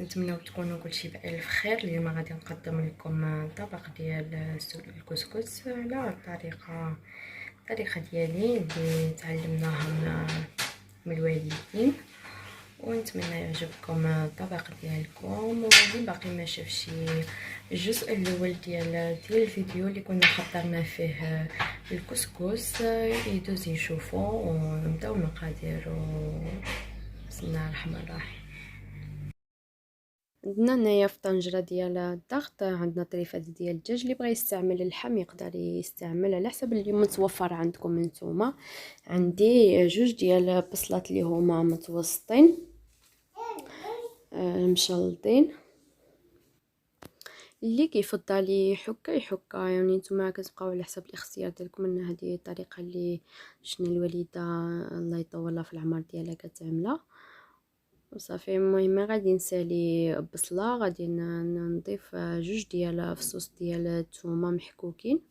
نتمنىو تكونوا كلشي بألف خير. اليوم غادي نقدم لكم طبق ديال الكسكس على الطريقه ديالي اللي تعلمناها من الوالدين، ونتمنى يعجبكم الطبق ديالكم. واللي باقي ما شافش الجزء الاول ديال الفيديو اللي كنا حضرنا فيه الكسكس يدوز يشوفوا. ونبداو المقادير بسم الله الرحمن الرحيم. عندنا هنايا في طنجره ديال الضغط عندنا طريفات ديال الدجاج. اللي بغى يستعمل اللحم يقدر يستعمل على حسب اللي متوفر عندكم نتوما. عندي جوج ديال بصلات اللي هما متوسطين مشلطين. اللي كيفضل يحكا يعني نتوما كتبقاو على حسب الاختيار ديالكم. ان هذه الطريقه اللي شنا الوالده الله يطولها في العمر ديالها كتعملها وصافي. المهم غادي نسالي بصله، غادي نضيف جوج ديال فصوص ديال الثومه محكوكين،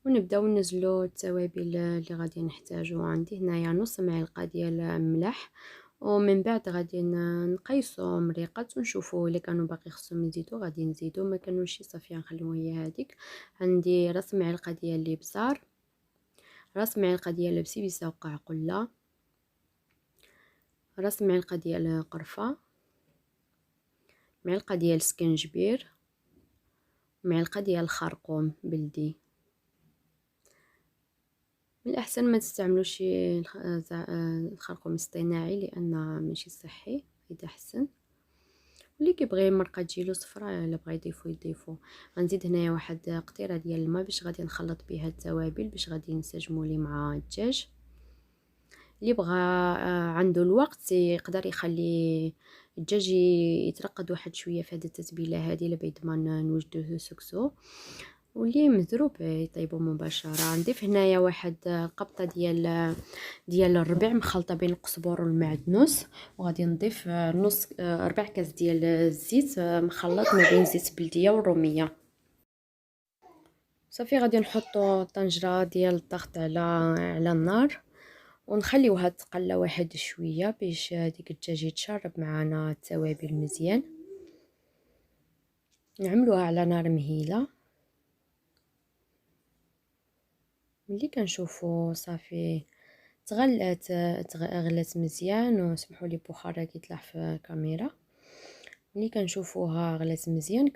ونبداو ننزلوا التوابل اللي غادي نحتاجو. عندي هنايا نص معلقه ديال ملح، ومن بعد غادي نقيسوا مريقات ونشوفوا الا كانوا باقي خصهم يزيدوا غادي نزيدوا، ما كانوش صافي نخليو هي هذيك. عندي راس معلقه ديال الابزار، راس معلقه ديال البسبوسه وقعقله، راس معلقه ديال قرفه، معلقه ديال سكنجبير، معلقه ديال الخرقوم بلدي. من الاحسن ما تستعملوش الخرقوم الاصطناعي لان ماشي صحي، اذا حسن. واللي كيبغي المرقه تجيلو صفراء الا بغى يضيفو. غنزيد هنايا واحد قطيره ديال الماء باش غادي نخلط بها التوابل باش غادي نسجمو لي مع الدجاج. اللي بغى عنده الوقت يقدر يخلي الدجاج يترقد واحد شويه في هذه التتبيله هذه لبعد ما نوجدوه سكسو. واللي مضروب يطيبوا مباشره. نضيف هنايا واحد قبطه ديال الربع مخلطه بين القزبر والمعدنوس، وغادي نضيف نص ربع كاس ديال الزيت مخلط ما بين زيت بلديه والروميه. صافي غادي نحطوا طنجره ديال الضغط على النار ونخليوها تقلى واحد شويه باش ديك الدجاج يتشرب معنا التوابل مزيان. نعملوها على نار مهيله. ملي كنشوفوا صافي غلات مزيان، وسمحوا لي بخار كيطلع في الكاميرا. ملي كنشوفوها غلات مزيان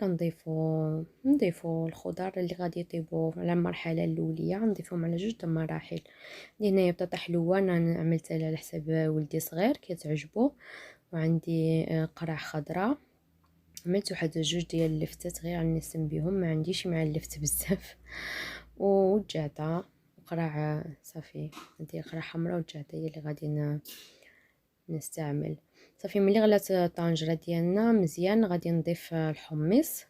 نضيفوا الخضر اللي غادي يطيبوا على المرحله الاوليه، نضيفهم على جوج المراحل. هنايا بطاطا حلوه انا عملتها على حساب ولدي صغير كتعجبو، وعندي قرع خضراء عملت واحد جوج ديال اللفتات غير نسم بهم، ما عنديش مع اللفت بزاف. والجعده قرع صافي ندير قرع حمراء والجعده هي اللي غادي نستعمل. صافي ملي غلات الطنجره ديالنا مزيان غادي نضيف الحمص،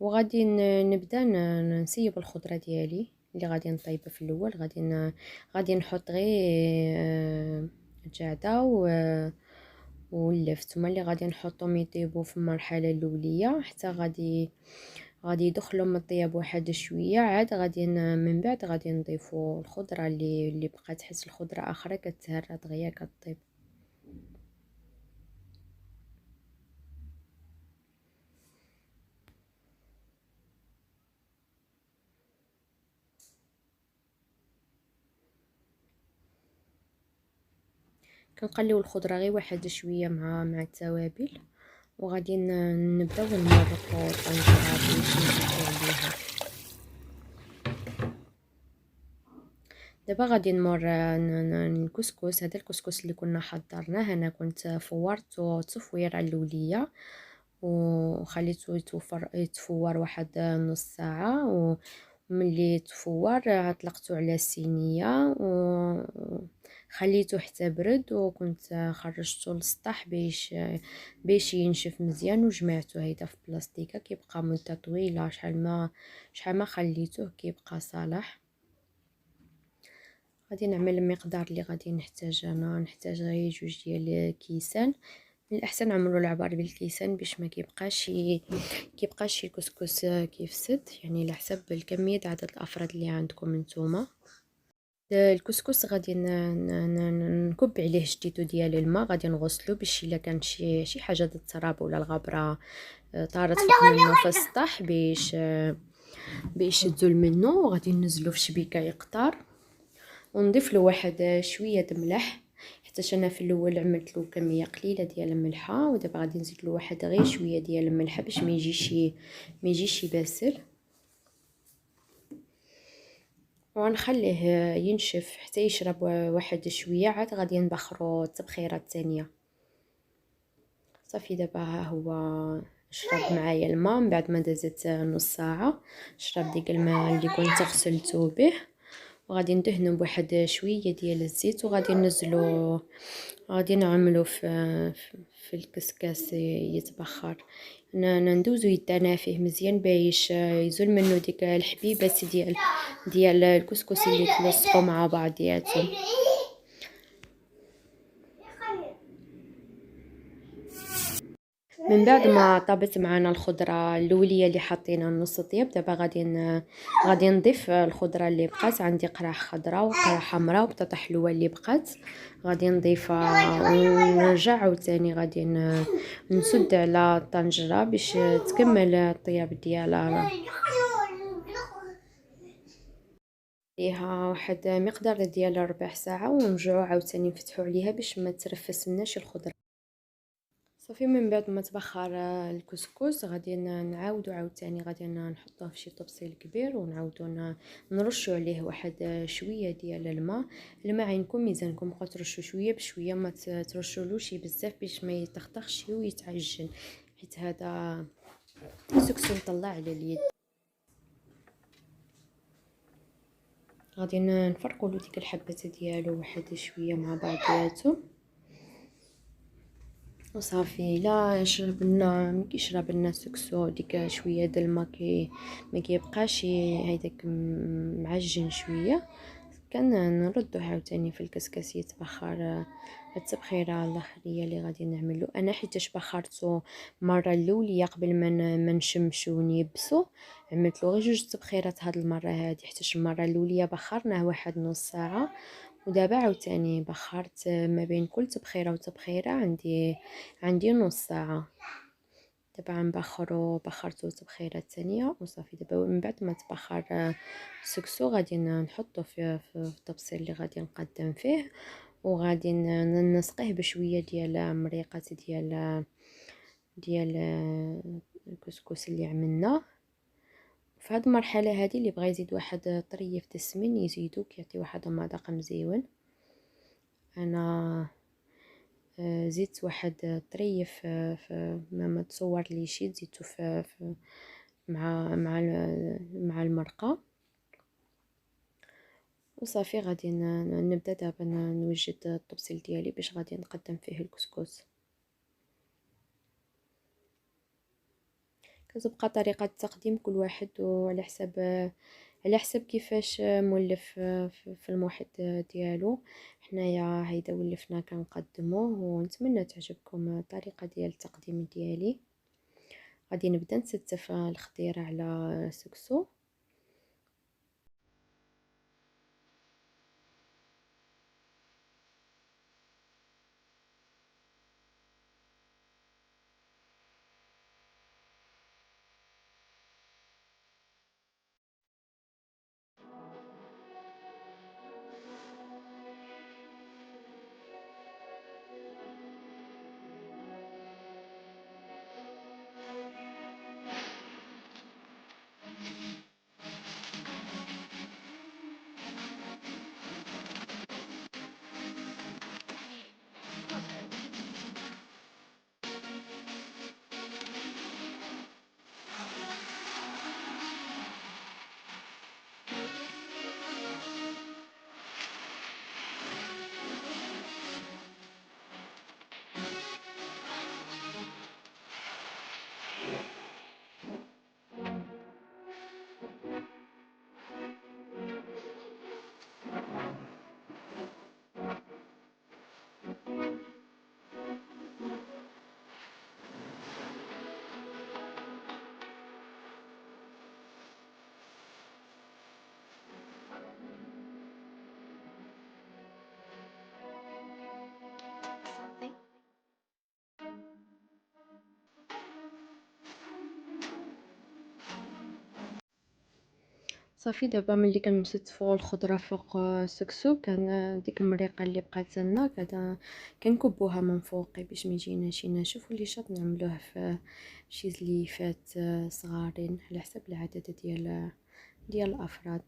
وغادي نبدا نسيب الخضره ديالي اللي غادي نطيبها في الاول. غادي نحط غير الجعده واللفت هما اللي غادي نحطهم يطيبوا في المرحله الاوليه حتى غادي يدخلوا من الطياب واحد شويه. عاد غادي من بعد غادي نضيفوا الخضره اللي بقات، حيت الخضره اخرى كتهرى دغيا كطيب. كنقليو الخضره غير واحد شويه مع التوابل، وغادي نبداو نمرقوا الطنجره باش نزيدو عليها. دابا غادي نمر الكسكس. هذا الكسكس اللي كنا حضرناه انا كنت فورته تصفيره الاوليه وخليته يتفور واحد نص ساعه، وملي تفور اطلقته على الصينيه وخليته حتى برد، وكنت خرجته للسطح باش ينشف مزيان، وجمعته هيدا في بلاستيكه كيبقى مده طويله. شحال ما خليته كيبقى صالح. غادي نعمل المقدار اللي غادي نحتاج. انا نحتاج غير جوج ديال كيسان من الأحسن عمرو العبار بالكيسان باش ما كيبقاش الكسكس كيفسد، يعني على حسب الكمية عدد الأفراد اللي عندكم نتوما. الكسكس غادي نكب عليه جديدو ديال الماء، غادي نغسلو باش الا كانت شي حاجه د التراب ولا الغبره طارت فوق منه في السطح باش تزول منه. وغادي ننزلو في شبيكه يقطر ونضيف له واحد شويه د ملح، حتى انا في الاول عملت له كميه قليله ديال الملحه، ودابا غادي نزيد له واحد غير شويه ديال الملح باش ما يجيش باسل. ونخليه ينشف حتى يشرب واحد شويه، عاد غادي نبخرو التبخيره الثانيه. صافي دابا ها هو شرب معايا الماء من بعد ما دازت نص ساعه، شرب ديك الماء اللي كنت غسلته به. وغادي ندهنو بواحد شويه ديال الزيت، وغادي ننزلو غادي نعملو في الكسكاس يتبخر. ندوزو يدنا فيه مزيان باش يزول منه ديك الحبيبات ديال الكسكس اللي تلصقوا مع بعضياتهم. من بعد ما طابت معنا الخضره الاوليه اللي حطينا نص طياب، دابا غادي نضيف الخضره اللي بقات. عندي قراح خضراء وقراح حمراء وبطاطا حلوه اللي بقات، غادي نضيفها ونرجع عاوتاني غادي نسد على الطنجره باش تكمل الطياب ديالها. ليها واحد مقدار ديال ربع ساعه ونرجعوا عاوتاني نفتحوا عليها باش ما ترفسناش الخضره. صافي من بعد ما تبخر الكسكس غادي نعاودو عاوتاني غادي نحطوه في شي طبسيل كبير، ونعاودو نرشوا عليه واحد شويه ديال الماء عينكم ميزانكم، بقاو ترشوا شويه بشويه، ما ترشولوش بزاف باش ما يتخطخش ويتعجن، حيت هذا السكسو مطلع على اليد. غادي نفرقوا له ديك الحبات ديالو واحد شويه مع بعضياتهم. وصافي لا شربنا كيشرب لنا السكسو ديك شويه د الماء ما كيبقاش هيداك معجن شويه. نردوه عاوتاني في الكسكاس يتبخر التبخيره الاخريه اللي غادي نعملو انا، حيتاش بخرته مره الاوليه قبل ما نشمشو ونيبسو، عملت له غير جوج تبخيرات هاد المره هادي، حيتاش المره الاوليه بخرناه واحد نص ساعه، ودابا عاوتاني بخرت ما بين كل تبخيره وتبخيره عندي نص ساعه. دابا بخرته تبخيره ثانيه وصافي. دابا من بعد ما تبخر السكسو غادي نحطه في الطبسيل اللي غادي نقدم فيه، وغادي نسقيه بشويه ديال مريقات ديال الكسكس اللي عملناه. في هذه المرحله هذه اللي بغى يزيد واحد طريف السمين يزيدو، كيعطي واحد المذاق مزيون. انا زدت واحد طريف ما تصور لي شي زدته في مع المرقه. وصافي غادي نبدا دابا نوجد الطبسيل ديالي باش غادي نقدم فيه الكسكس. كتبقى طريقه التقديم كل واحد وعلى حسب كيفاش مولف في المحيط ديالو. حنايا هيدا ولفنا كنقدموه، ونتمنى تعجبكم الطريقه ديال التقديم ديالي. غادي نبدا نستف الخضيره على السكسو. صافي دابا ملي كنمسطفو الخضرة فوق السكسو، ديك المريقة اللي بقات لنا كنكبوها من فوق باش ما يجيناش ناشف، واللي شاط نعملوه في شي زليفات صغارين على حسب العدد ديال الافراد.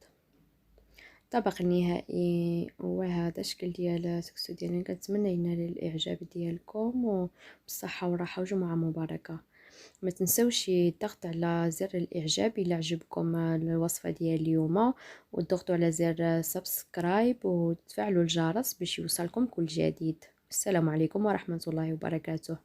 الطبق النهائي هو هذا الشكل ديال السكسو ديالنا. كنتمنى ينال الاعجاب ديالكم، وبالصحه والراحه وجمعه مباركه. ما تنسوش الضغط على زر الاعجاب الى عجبكم الوصفه ديال اليوم، وتضغطوا على زر سبسكرايب وتفعلوا الجرس باش يوصلكم كل جديد. السلام عليكم ورحمه الله وبركاته.